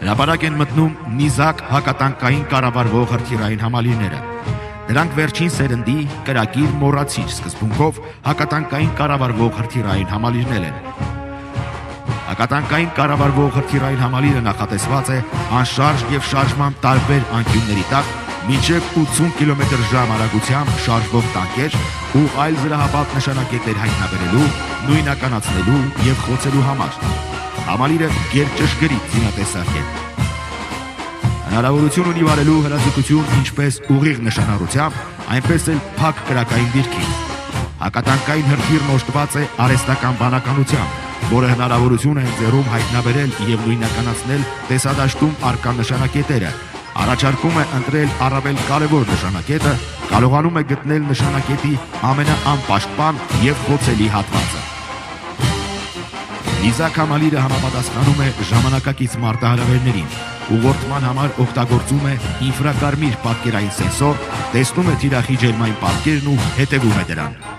Հրապարակ են մտնում նիզակ հակատանկային կառավարվող հրթիռային համալիրները։ Նրանք վերջին սերնդի կրակիր մոռացիչ սկզբունքով հակատանկային կառավարվող հրթիռային համալիրներ են։ Հակատանկային կառավարվող հրթիռային համալիրը նախատեսված է անշարժ եւ շարժման տարբեր անկյունների տակ մինչև 80 կմ/ժ արագությամբ շարժվող տանկեր ու այլ զրահապատ նշանակետեր հայտնաբերելու, նույնականացնելու եւ խոցելու համար։ Համալիրը գերճշգրիտ զինատեսակ է։ Հնարավորություն ունի վարելու հրաձգություն ինչպես ուղիղ նշանառությամբ, այնպես էլ փակ կրակային դիրքի։ Հակատանկային հրթիռն օժտված է արհեստական բանականությամբ, որը հնարավորություն է ընձեռում հայտնաբերել եւ նույնականացնել տեսադաշտում առկա նշանակետերը, առաջարկում է ընտրել առավել կարևոր նշանակետը, կարողանում է գտնել նշանակետի ամենաանպաշտպան եւ խոցելի հատվածը։ Նիզակ համալիրը համապատասխանում է ժամանակակից մարտահրավերներին, ուղղորդման համար օգտագործում է ինֆրակարմիր պատկերային սենսոր, տեսնում է թիրախի ջերմային պատկերն ու հետևում է դրան։